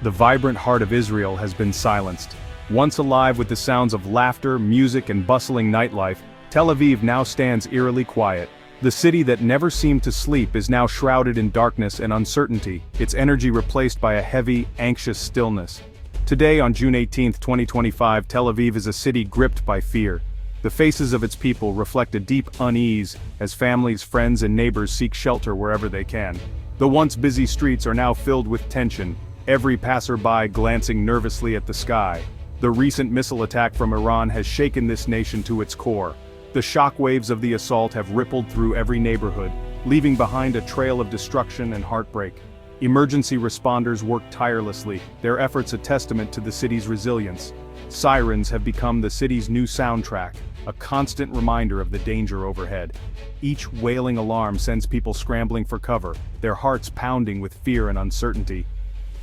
The vibrant heart of Israel has been silenced. Once alive with the sounds of laughter, music, and bustling nightlife, Tel Aviv now stands eerily quiet. The city that never seemed to sleep is now shrouded in darkness and uncertainty, its energy replaced by a heavy, anxious stillness. Today, on June 18, 2025, Tel Aviv is a city gripped by fear. The faces of its people reflect a deep unease as families, friends, and neighbors seek shelter wherever they can. The once busy streets are now filled with tension, every passerby glancing nervously at the sky. The recent missile attack from Iran has shaken this nation to its core. The shockwaves of the assault have rippled through every neighborhood, leaving behind a trail of destruction and heartbreak. Emergency responders work tirelessly, their efforts a testament to the city's resilience. Sirens have become the city's new soundtrack, a constant reminder of the danger overhead. Each wailing alarm sends people scrambling for cover, their hearts pounding with fear and uncertainty.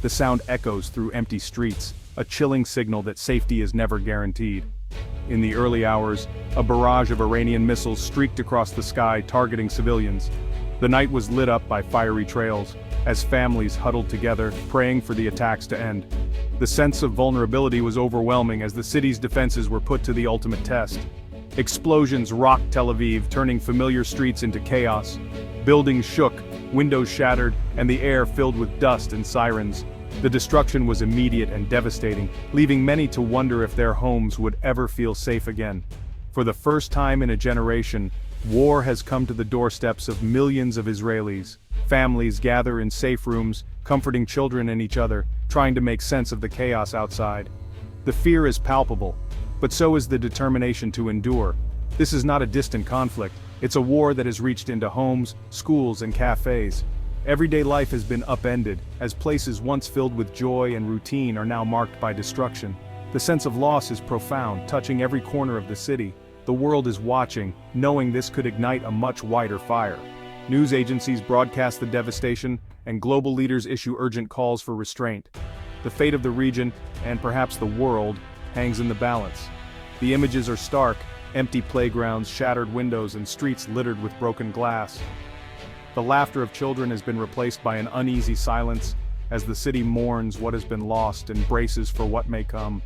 The sound echoes through empty streets, a chilling signal that safety is never guaranteed. In the early hours, a barrage of Iranian missiles streaked across the sky, targeting civilians. The night was lit up by fiery trails, as families huddled together, praying for the attacks to end. The sense of vulnerability was overwhelming as the city's defenses were put to the ultimate test. Explosions rocked Tel Aviv, turning familiar streets into chaos. Buildings shook, windows shattered, and the air filled with dust and sirens. The destruction was immediate and devastating, leaving many to wonder if their homes would ever feel safe again. For the first time in a generation, war has come to the doorsteps of millions of Israelis. Families gather in safe rooms, comforting children and each other, trying to make sense of the chaos outside. The fear is palpable, but so is the determination to endure. This is not a distant conflict, it's a war that has reached into homes, schools, and cafes. Everyday life has been upended, as places once filled with joy and routine are now marked by destruction. The sense of loss is profound, touching every corner of the city. The world is watching, knowing this could ignite a much wider fire. News agencies broadcast the devastation, and global leaders issue urgent calls for restraint. The fate of the region, and perhaps the world, hangs in the balance. The images are stark: empty playgrounds, shattered windows, and streets littered with broken glass. The laughter of children has been replaced by an uneasy silence, as the city mourns what has been lost and braces for what may come.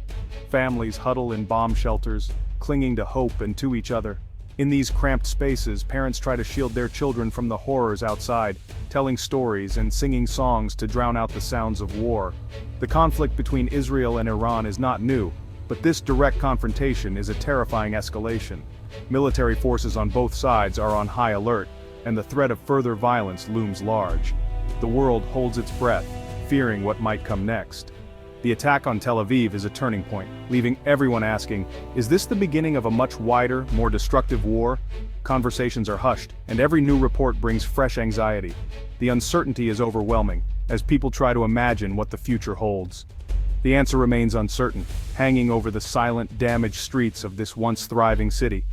Families huddle in bomb shelters, clinging to hope and to each other. In these cramped spaces, parents try to shield their children from the horrors outside, telling stories and singing songs to drown out the sounds of war. The conflict between Israel and Iran is not new, but this direct confrontation is a terrifying escalation. Military forces on both sides are on high alert, and the threat of further violence looms large. The world holds its breath, fearing what might come next. The attack on Tel Aviv is a turning point, leaving everyone asking, is this the beginning of a much wider, more destructive war? Conversations are hushed, and every new report brings fresh anxiety. The uncertainty is overwhelming, as people try to imagine what the future holds. The answer remains uncertain, hanging over the silent, damaged streets of this once thriving city.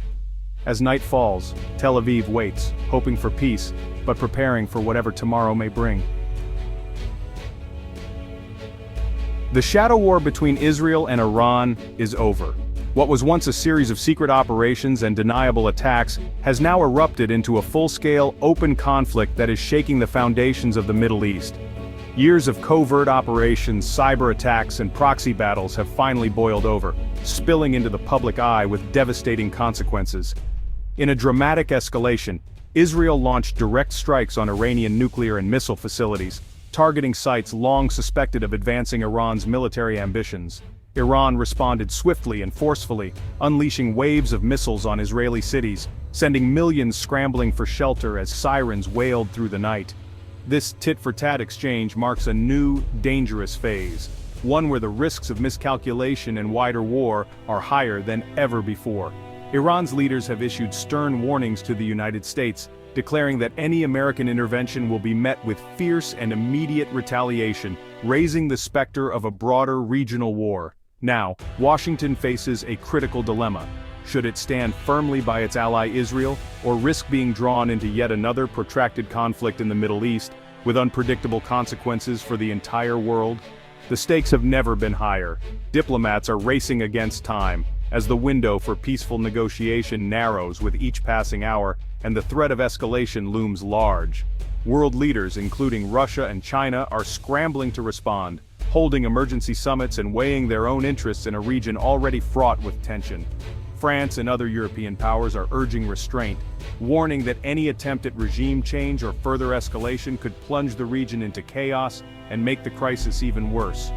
As night falls, Tel Aviv waits, hoping for peace, but preparing for whatever tomorrow may bring. The shadow war between Israel and Iran is over. What was once a series of secret operations and deniable attacks has now erupted into a full-scale, open conflict that is shaking the foundations of the Middle East. Years of covert operations, cyber attacks, and proxy battles have finally boiled over, spilling into the public eye with devastating consequences. In a dramatic escalation, Israel launched direct strikes on Iranian nuclear and missile facilities, targeting sites long suspected of advancing Iran's military ambitions. Iran responded swiftly and forcefully, unleashing waves of missiles on Israeli cities, sending millions scrambling for shelter as sirens wailed through the night. This tit-for-tat exchange marks a new, dangerous phase, one where the risks of miscalculation and wider war are higher than ever before. Iran's leaders have issued stern warnings to the United States, declaring that any American intervention will be met with fierce and immediate retaliation, raising the specter of a broader regional war. Now, Washington faces a critical dilemma. Should it stand firmly by its ally Israel, or risk being drawn into yet another protracted conflict in the Middle East, with unpredictable consequences for the entire world? The stakes have never been higher. Diplomats are racing against time, as the window for peaceful negotiation narrows with each passing hour, and the threat of escalation looms large. World leaders, including Russia and China, are scrambling to respond, holding emergency summits and weighing their own interests in a region already fraught with tension. France and other European powers are urging restraint, warning that any attempt at regime change or further escalation could plunge the region into chaos and make the crisis even worse.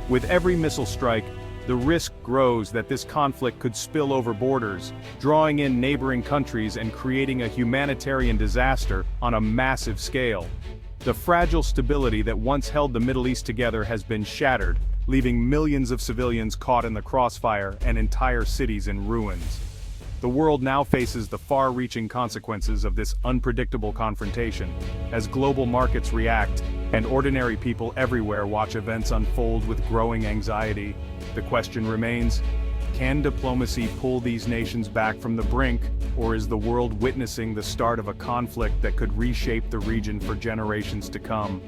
With every missile strike, the risk grows that this conflict could spill over borders, drawing in neighboring countries and creating a humanitarian disaster on a massive scale. The fragile stability that once held the Middle East together has been shattered, leaving millions of civilians caught in the crossfire and entire cities in ruins. The world now faces the far-reaching consequences of this unpredictable confrontation, as global markets react, and ordinary people everywhere watch events unfold with growing anxiety. The question remains, can diplomacy pull these nations back from the brink, or is the world witnessing the start of a conflict that could reshape the region for generations to come?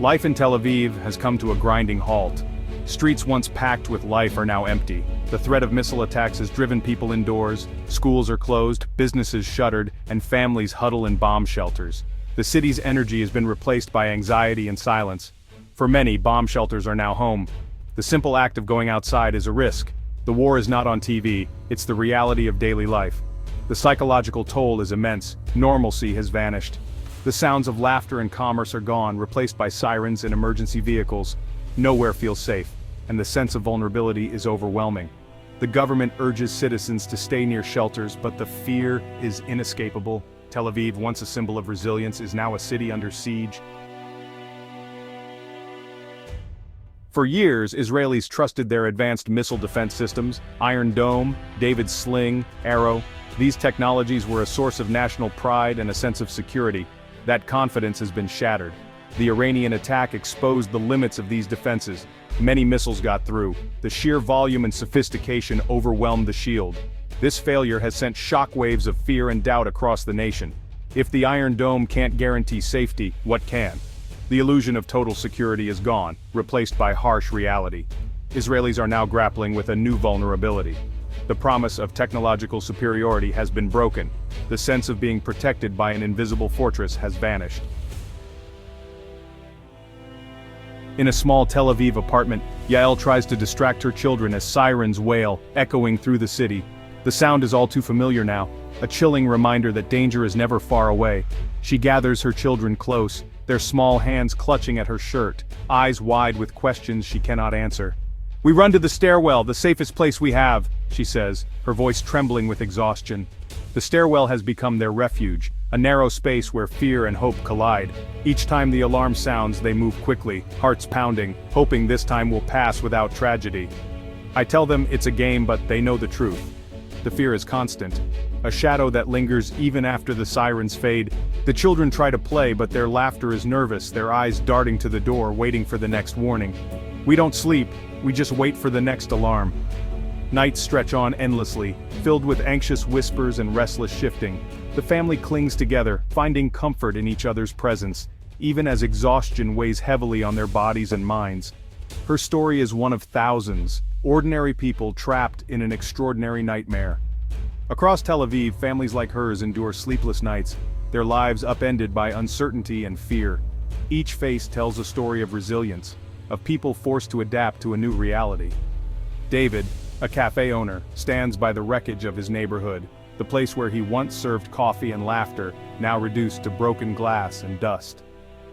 Life in Tel Aviv has come to a grinding halt. Streets once packed with life are now empty. The threat of missile attacks has driven people indoors, schools are closed, businesses shuttered, and families huddle in bomb shelters. The city's energy has been replaced by anxiety and silence. For many, bomb shelters are now home. The simple act of going outside is a risk. The war is not on TV, it's the reality of daily life. The psychological toll is immense, normalcy has vanished. The sounds of laughter and commerce are gone, replaced by sirens and emergency vehicles. Nowhere feels safe, and the sense of vulnerability is overwhelming. The government urges citizens to stay near shelters, but the fear is inescapable. Tel Aviv, once a symbol of resilience, is now a city under siege. For years, Israelis trusted their advanced missile defense systems, Iron Dome, David's Sling, Arrow. These technologies were a source of national pride and a sense of security. That confidence has been shattered. The Iranian attack exposed the limits of these defenses. Many missiles got through. The sheer volume and sophistication overwhelmed the shield. This failure has sent shockwaves of fear and doubt across the nation. If the Iron Dome can't guarantee safety, what can? The illusion of total security is gone, replaced by harsh reality. Israelis are now grappling with a new vulnerability. The promise of technological superiority has been broken. The sense of being protected by an invisible fortress has vanished. In a small Tel Aviv apartment, Yael tries to distract her children as sirens wail, echoing through the city. The sound is all too familiar now, a chilling reminder that danger is never far away. She gathers her children close, their small hands clutching at her shirt, eyes wide with questions she cannot answer. "We run to the stairwell, the safest place we have," she says, her voice trembling with exhaustion. The stairwell has become their refuge, a narrow space where fear and hope collide. Each time the alarm sounds, they move quickly, hearts pounding, hoping this time will pass without tragedy. I tell them it's a game, but they know the truth. The fear is constant, a shadow that lingers even after the sirens fade. The children try to play, but their laughter is nervous, their eyes darting to the door, waiting for the next warning. We don't sleep, we just wait for the next alarm. Nights stretch on endlessly, filled with anxious whispers and restless shifting. The family clings together, finding comfort in each other's presence, even as exhaustion weighs heavily on their bodies and minds. Her story is one of thousands, ordinary people trapped in an extraordinary nightmare. Across Tel Aviv, families like hers endure sleepless nights, their lives upended by uncertainty and fear. Each face tells a story of resilience, of people forced to adapt to a new reality. David, a cafe owner, stands by the wreckage of his neighborhood, the place where he once served coffee and laughter, now reduced to broken glass and dust.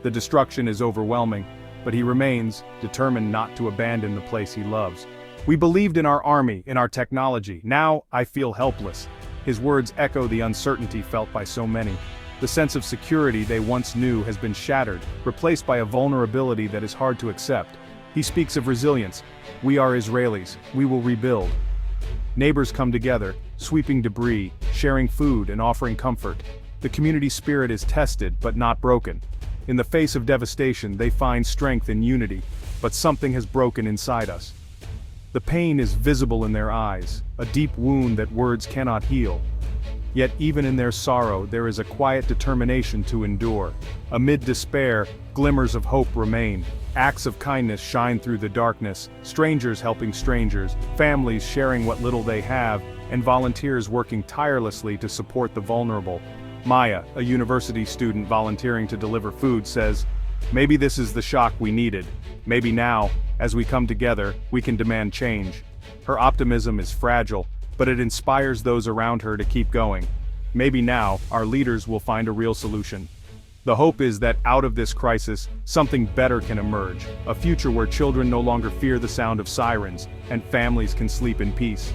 The destruction is overwhelming, but he remains, determined not to abandon the place he loves. "We believed in our army, in our technology. Now, I feel helpless." His words echo the uncertainty felt by so many. The sense of security they once knew has been shattered, replaced by a vulnerability that is hard to accept. He speaks of resilience. "We are Israelis, we will rebuild." Neighbors come together, sweeping debris, sharing food and offering comfort. The community spirit is tested but not broken. In the face of devastation, they find strength in unity, but something has broken inside us. The pain is visible in their eyes, a deep wound that words cannot heal. Yet even in their sorrow, there is a quiet determination to endure. Amid despair, glimmers of hope remain. Acts of kindness shine through the darkness, strangers helping strangers, families sharing what little they have, and volunteers working tirelessly to support the vulnerable. Maya, a university student volunteering to deliver food, says, Maybe this is the shock we needed. Maybe now, as we come together, we can demand change. Her optimism is fragile, but it inspires those around her to keep going. Maybe now, our leaders will find a real solution. The hope is that out of this crisis, something better can emerge, a future where children no longer fear the sound of sirens, and families can sleep in peace.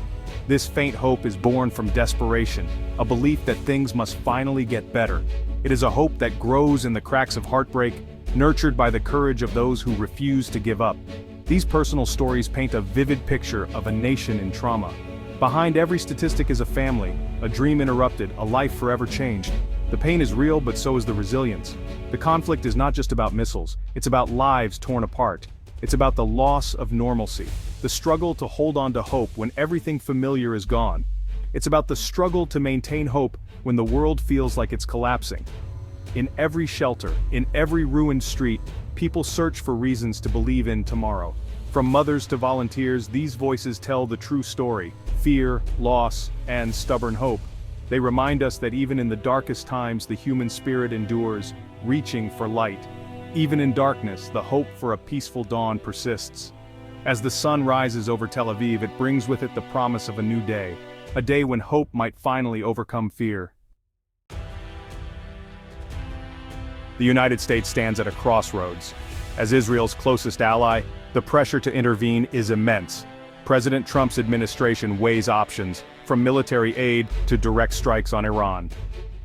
This faint hope is born from desperation, a belief that things must finally get better. It is a hope that grows in the cracks of heartbreak, nurtured by the courage of those who refuse to give up. These personal stories paint a vivid picture of a nation in trauma. Behind every statistic is a family, a dream interrupted, a life forever changed. The pain is real, but so is the resilience. The conflict is not just about missiles, it's about lives torn apart. It's about the loss of normalcy, the struggle to hold on to hope when everything familiar is gone. It's about the struggle to maintain hope when the world feels like it's collapsing. In every shelter, in every ruined street, people search for reasons to believe in tomorrow. From mothers to volunteers, these voices tell the true story: fear, loss, and stubborn hope. They remind us that even in the darkest times, the human spirit endures, reaching for light. Even in darkness, the hope for a peaceful dawn persists. As the sun rises over Tel Aviv, it brings with it the promise of a new day, a day when hope might finally overcome fear. The United States stands at a crossroads. As Israel's closest ally, the pressure to intervene is immense. President Trump's administration weighs options, from military aid to direct strikes on Iran.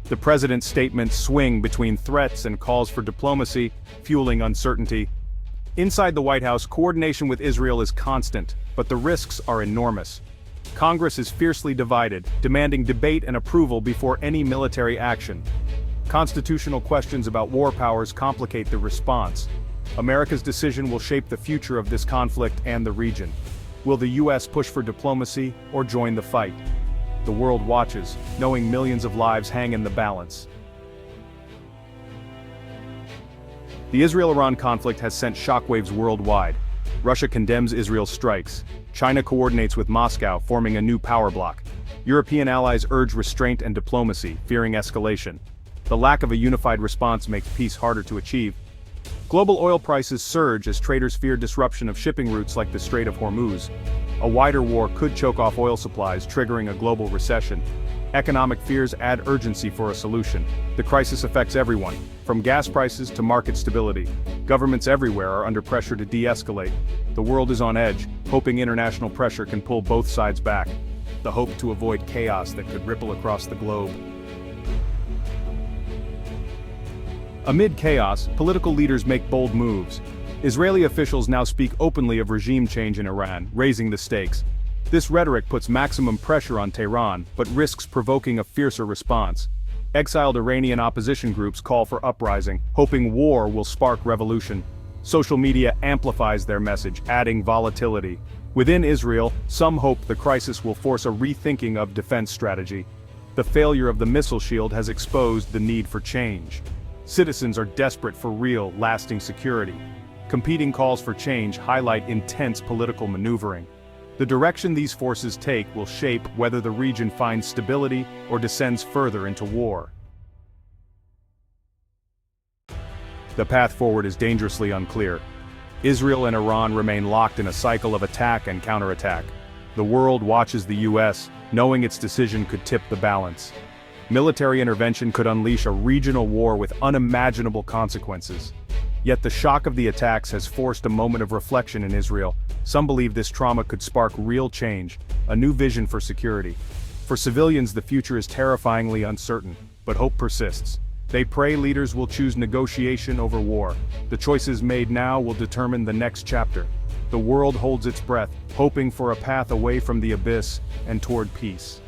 The president's statements swing between threats and calls for diplomacy, fueling uncertainty. Inside the White House, coordination with Israel is constant, but the risks are enormous. Congress is fiercely divided, demanding debate and approval before any military action. Constitutional questions about war powers complicate the response. America's decision will shape the future of this conflict and the region. Will the U.S. push for diplomacy or join the fight? The world watches, knowing millions of lives hang in the balance. The Israel-Iran conflict has sent shockwaves worldwide. Russia condemns Israel's strikes. China coordinates with Moscow, forming a new power bloc. European allies urge restraint and diplomacy, fearing escalation. The lack of a unified response makes peace harder to achieve. Global oil prices surge as traders fear disruption of shipping routes like the Strait of Hormuz. A wider war could choke off oil supplies, triggering a global recession. Economic fears add urgency for a solution. The crisis affects everyone, from gas prices to market stability. Governments everywhere are under pressure to de-escalate. The world is on edge, hoping international pressure can pull both sides back. The hope to avoid chaos that could ripple across the globe. Amid chaos, political leaders make bold moves. Israeli officials now speak openly of regime change in Iran, raising the stakes. This rhetoric puts maximum pressure on Tehran, but risks provoking a fiercer response. Exiled Iranian opposition groups call for uprising, hoping war will spark revolution. Social media amplifies their message, adding volatility. Within Israel, some hope the crisis will force a rethinking of defense strategy. The failure of the missile shield has exposed the need for change. Citizens are desperate for real, lasting security. Competing calls for change highlight intense political maneuvering. The direction these forces take will shape whether the region finds stability or descends further into war. The path forward is dangerously unclear. Israel and Iran remain locked in a cycle of attack and counterattack. The world watches the U.S., knowing its decision could tip the balance. Military intervention could unleash a regional war with unimaginable consequences. Yet the shock of the attacks has forced a moment of reflection in Israel. Some believe this trauma could spark real change, a new vision for security. For civilians, the future is terrifyingly uncertain, but hope persists. They pray leaders will choose negotiation over war. The choices made now will determine the next chapter. The world holds its breath, hoping for a path away from the abyss and toward peace.